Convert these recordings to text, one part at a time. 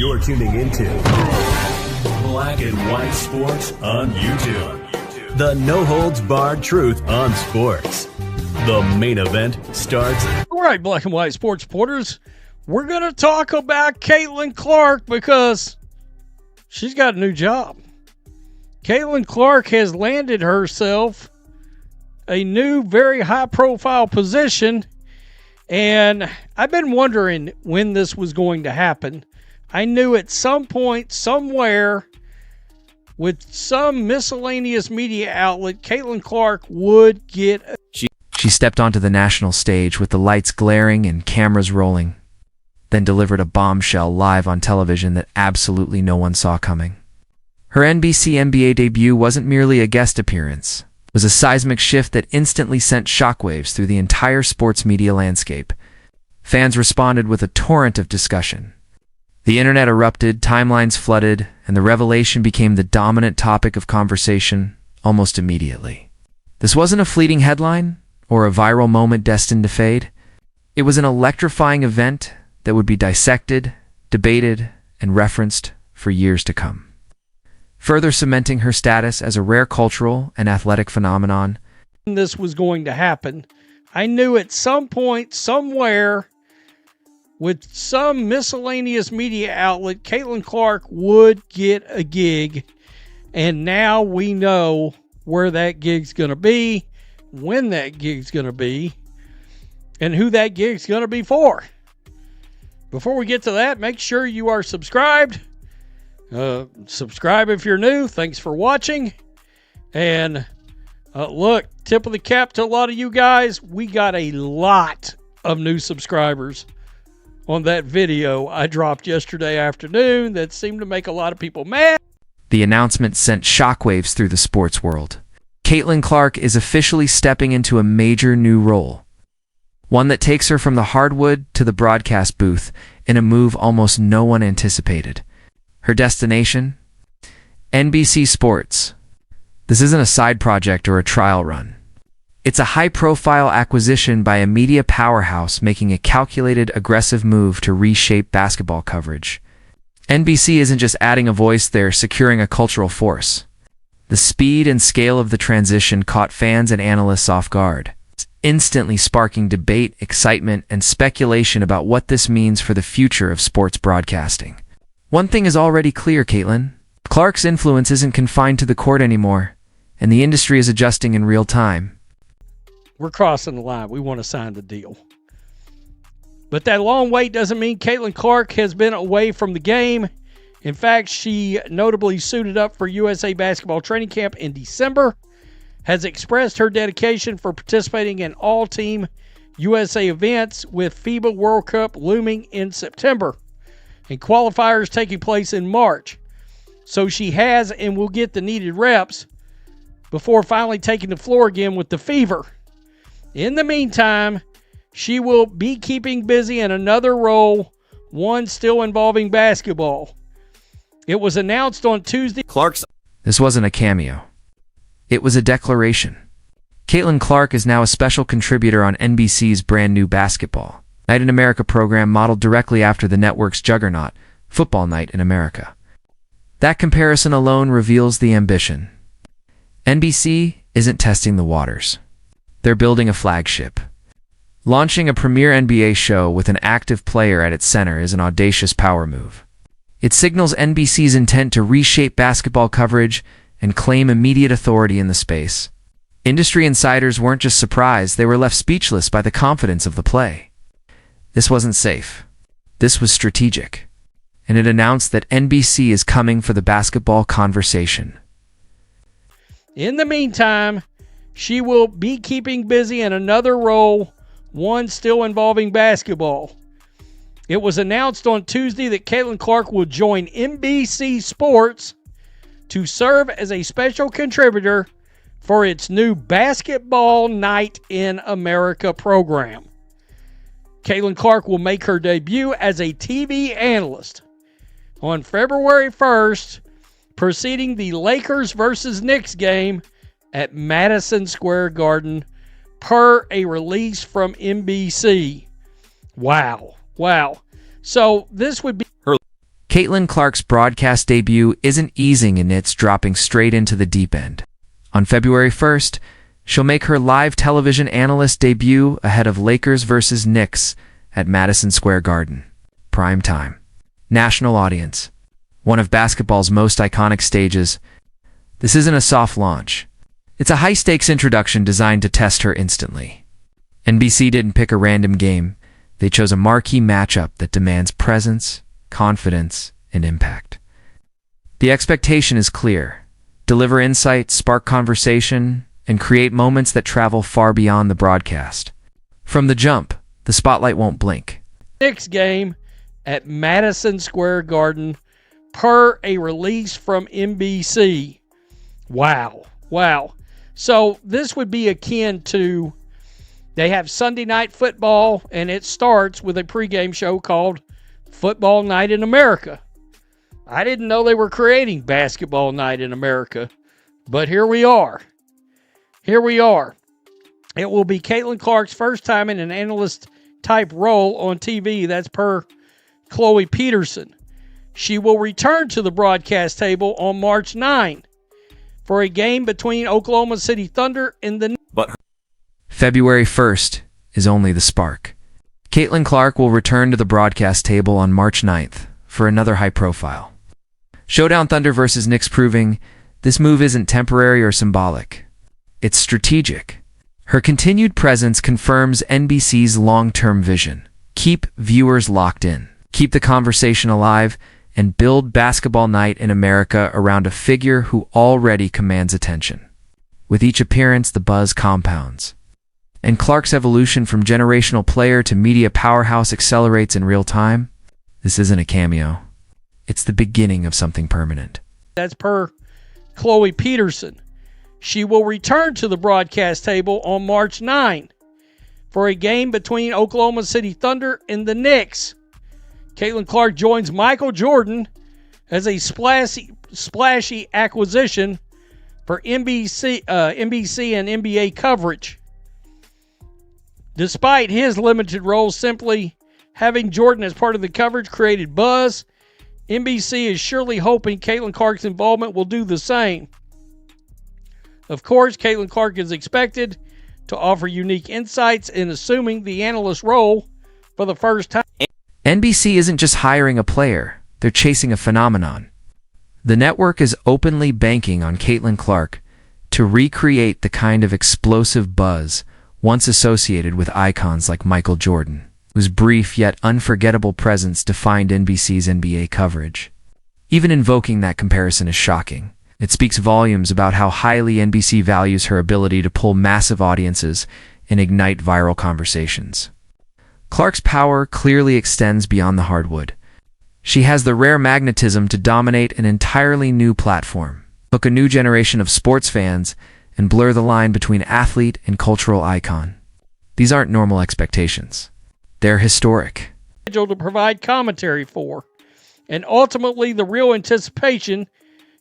You're tuning into Black and White Sports on YouTube. The no-holds-barred truth on sports. The main event starts. All right, Black and White Sports supporters, we're going to talk about Caitlin Clark because she's got a new job. Caitlin Clark has landed herself a new, very high-profile position, and I've been wondering when this was going to happen. I knew at some point, somewhere, with some miscellaneous media outlet, Caitlin Clark would get a... She stepped onto the national stage with the lights glaring and cameras rolling, then delivered a bombshell live on television that absolutely no one saw coming. Her NBC NBA debut wasn't merely a guest appearance. It was a seismic shift that instantly sent shockwaves through the entire sports media landscape. Fans responded with a torrent of discussion. The internet erupted, timelines flooded, and the revelation became the dominant topic of conversation almost immediately. This wasn't a fleeting headline or a viral moment destined to fade. It was an electrifying event that would be dissected, debated, and referenced for years to come. Further cementing her status as a rare cultural and athletic phenomenon. This was going to happen. I knew at some point, somewhere, with some miscellaneous media outlet, Caitlin Clark would get a gig. And now we know where that gig's going to be, when that gig's going to be, and who that gig's going to be for. Before we get to that, make sure you are subscribed. Subscribe if you're new. Thanks for watching. And look, tip of the cap to a lot of you guys. We got a lot of new subscribers on that video I dropped yesterday afternoon that seemed to make a lot of people mad. The announcement sent shockwaves through the sports world. Caitlin Clark is officially stepping into a major new role, one that takes her from the hardwood to the broadcast booth in a move almost no one anticipated. Her destination? NBC Sports. This isn't a side project or a trial run. It's a high-profile acquisition by a media powerhouse making a calculated, aggressive move to reshape basketball coverage. NBC isn't just adding a voice, they're securing a cultural force. The speed and scale of the transition caught fans and analysts off guard, instantly sparking debate, excitement, and speculation about what this means for the future of sports broadcasting. One thing is already clear, Caitlin. Clark's influence isn't confined to the court anymore, and the industry is adjusting in real time. We're crossing the line. We want to sign the deal. But that long wait doesn't mean Caitlin Clark has been away from the game. In fact, she notably suited up for USA Basketball Training Camp in December, has expressed her dedication for participating in all-team USA events with FIBA World Cup looming in September and qualifiers taking place in March. So she has and will get the needed reps before finally taking the floor again with the Fever. In the meantime, she will be keeping busy in another role, one still involving basketball. It was announced on Tuesday. This wasn't a cameo. It was a declaration. Caitlin Clark is now a special contributor on NBC's brand new Basketball Night in America program modeled directly after the network's juggernaut, Football Night in America. That comparison alone reveals the ambition. NBC isn't testing the waters. They're building a flagship. Launching a premier NBA show with an active player at its center is an audacious power move. It signals NBC's intent to reshape basketball coverage and claim immediate authority in the space. Industry insiders weren't just surprised, they were left speechless by the confidence of the play. This wasn't safe. This was strategic. And it announced that NBC is coming for the basketball conversation. In the meantime, she will be keeping busy in another role, one still involving basketball. It was announced on Tuesday that Caitlin Clark will join NBC Sports to serve as a special contributor for its new Basketball Night in America program. Caitlin Clark will make her debut as a TV analyst on February 1st, preceding the Lakers versus Knicks game at Madison Square Garden, per a release from NBC. Wow. So this would be... Caitlin Clark's broadcast debut isn't easing and it's dropping straight into the deep end. On February 1st, she'll make her live television analyst debut ahead of Lakers versus Knicks at Madison Square Garden. Prime time. National audience. One of basketball's most iconic stages. This isn't a soft launch. It's a high-stakes introduction designed to test her instantly. NBC didn't pick a random game. They chose a marquee matchup that demands presence, confidence, and impact. The expectation is clear. Deliver insight, spark conversation, and create moments that travel far beyond the broadcast. From the jump, the spotlight won't blink. Knicks game at Madison Square Garden per a release from NBC. Wow. So this would be akin to, they have Sunday Night Football, and it starts with a pregame show called Football Night in America. I didn't know they were creating Basketball Night in America, but here we are. It will be Caitlin Clark's first time in an analyst-type role on TV. That's per Chloe Peterson. She will return to the broadcast table on March 9 for a game between Oklahoma City Thunder and the... February 1st is only the spark. Caitlin Clark will return to the broadcast table on March 9th for another high profile. Showdown Thunder versus Knicks, proving this move isn't temporary or symbolic. It's strategic. Her continued presence confirms NBC's long-term vision. Keep viewers locked in, keep the conversation alive, and build Basketball Night in America around a figure who already commands attention. With each appearance, the buzz compounds. And Clark's evolution from generational player to media powerhouse accelerates in real time. This isn't a cameo. It's the beginning of something permanent. That's per Chloe Peterson. She will return to the broadcast table on March 9 for a game between Oklahoma City Thunder and the Knicks. Caitlin Clark joins Michael Jordan as a splashy acquisition for NBC and NBA coverage. Despite his limited role, simply having Jordan as part of the coverage created buzz. NBC is surely hoping Caitlin Clark's involvement will do the same. Of course, Caitlin Clark is expected to offer unique insights in assuming the analyst role for the first time. NBC isn't just hiring a player, they're chasing a phenomenon. The network is openly banking on Caitlin Clark to recreate the kind of explosive buzz once associated with icons like Michael Jordan, whose brief yet unforgettable presence defined NBC's NBA coverage. Even invoking that comparison is shocking. It speaks volumes about how highly NBC values her ability to pull massive audiences and ignite viral conversations. Clark's power clearly extends beyond the hardwood. She has the rare magnetism to dominate an entirely new platform, hook a new generation of sports fans, and blur the line between athlete and cultural icon. These aren't normal expectations. They're historic. To provide commentary for. And ultimately, the real anticipation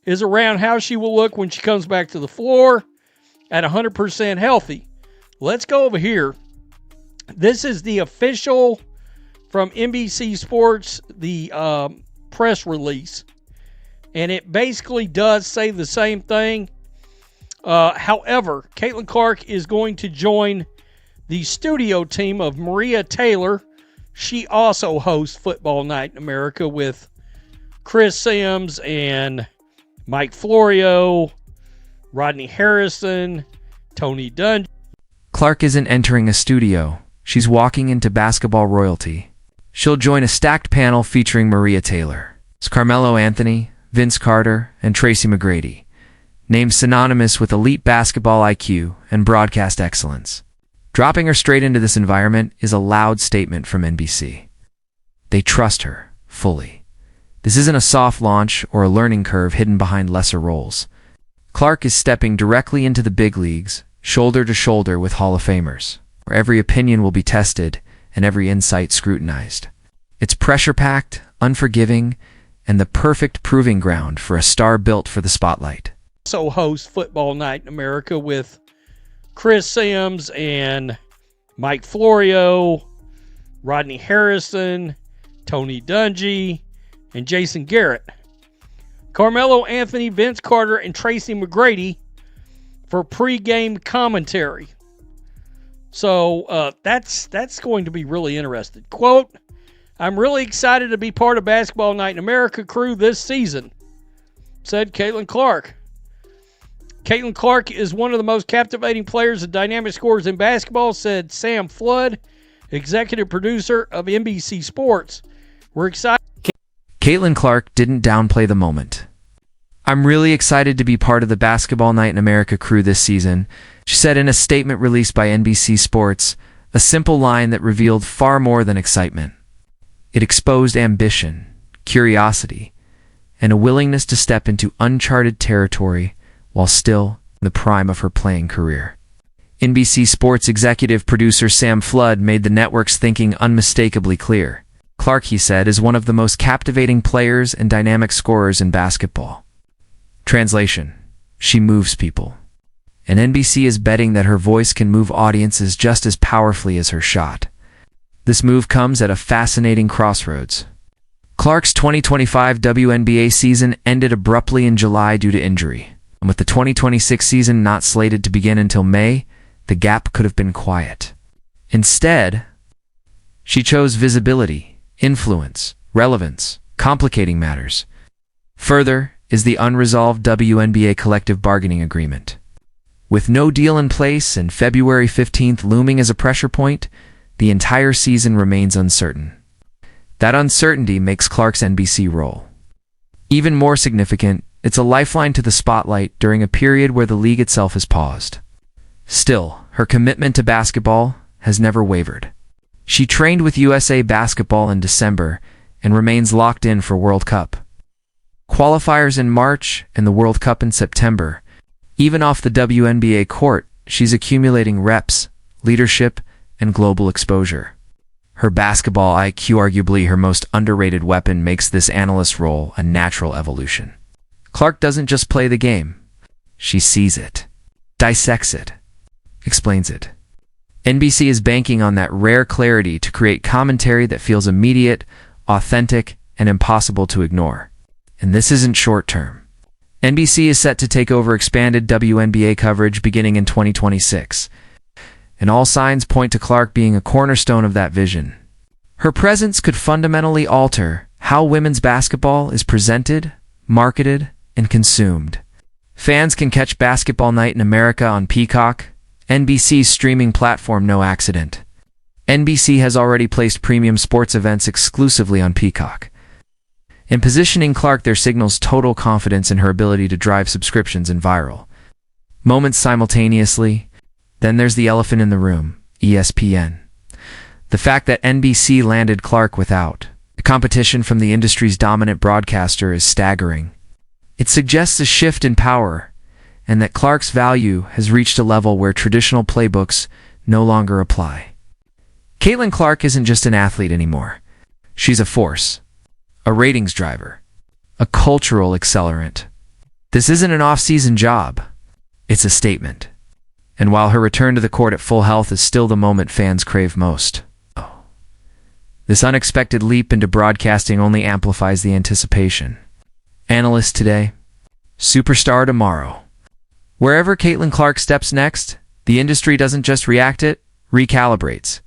is around how she will look when she comes back to the floor at 100% healthy. Let's go over here. This is the official from NBC Sports, the press release. And it basically does say the same thing. However, Caitlin Clark is going to join the studio team of Maria Taylor. She also hosts Football Night in America with Chris Sims and Mike Florio, Rodney Harrison, Tony Dungy. Clark isn't entering a studio. She's walking into basketball royalty. She'll join a stacked panel featuring Maria Taylor, Carmelo Anthony, Vince Carter, and Tracy McGrady, named synonymous with elite basketball IQ and broadcast excellence. Dropping her straight into this environment is a loud statement from NBC. They trust her fully. This isn't a soft launch or a learning curve hidden behind lesser roles. Clark is stepping directly into the big leagues, shoulder to shoulder with Hall of Famers, where every opinion will be tested and every insight scrutinized. It's pressure-packed, unforgiving, and the perfect proving ground for a star built for the spotlight. Also hosts Football Night in America with Chris Sims and Mike Florio, Rodney Harrison, Tony Dungy, and Jason Garrett. Carmelo Anthony, Vince Carter, and Tracy McGrady for pregame commentary. So that's going to be really interesting. Quote, "I'm really excited to be part of Basketball Night in America crew this season," said Caitlin Clark. Caitlin Clark is one of the most captivating players and dynamic scorers in basketball, said Sam Flood, executive producer of NBC Sports. We're excited. Caitlin Clark didn't downplay the moment. "I'm really excited to be part of the Basketball Night in America crew this season," she said in a statement released by NBC Sports, a simple line that revealed far more than excitement. It exposed ambition, curiosity, and a willingness to step into uncharted territory while still in the prime of her playing career. NBC Sports executive producer Sam Flood made the network's thinking unmistakably clear. Clark, he said, is one of the most captivating players and dynamic scorers in basketball. Translation: she moves people. And NBC is betting that her voice can move audiences just as powerfully as her shot. This move comes at a fascinating crossroads. Clark's 2025 WNBA season ended abruptly in July due to injury, and with the 2026 season not slated to begin until May, the gap could have been quiet. Instead, she chose visibility, influence, relevance, complicating matters. Further is the unresolved WNBA collective bargaining agreement. With no deal in place and February 15th looming as a pressure point, the entire season remains uncertain. That uncertainty makes Clark's NBC role even more significant. It's a lifeline to the spotlight during a period where the league itself has paused. Still, her commitment to basketball has never wavered. She trained with USA Basketball in December and remains locked in for World Cup qualifiers in March and the World Cup in September. Even off the WNBA court, she's accumulating reps, leadership, and global exposure. Her basketball IQ, arguably her most underrated weapon, makes this analyst role a natural evolution. Clark doesn't just play the game. She sees it, dissects it, explains it. NBC is banking on that rare clarity to create commentary that feels immediate, authentic, and impossible to ignore. And this isn't short-term. NBC is set to take over expanded WNBA coverage beginning in 2026. And all signs point to Clark being a cornerstone of that vision. Her presence could fundamentally alter how women's basketball is presented, marketed, and consumed. Fans can catch Basketball Night in America on Peacock, NBC's streaming platform, no accident. NBC has already placed premium sports events exclusively on Peacock. In positioning Clark, there signals total confidence in her ability to drive subscriptions and viral moments simultaneously. Then there's the elephant in the room, ESPN. The fact that NBC landed Clark without the competition from the industry's dominant broadcaster is staggering. It suggests a shift in power, and that Clark's value has reached a level where traditional playbooks no longer apply. Caitlin Clark isn't just an athlete anymore. She's a force, a ratings driver, a cultural accelerant. This isn't an off-season job. It's a statement. And while her return to the court at full health is still the moment fans crave most, this unexpected leap into broadcasting only amplifies the anticipation. Analyst today, superstar tomorrow. Wherever Caitlin Clark steps next, the industry doesn't just react, it recalibrates.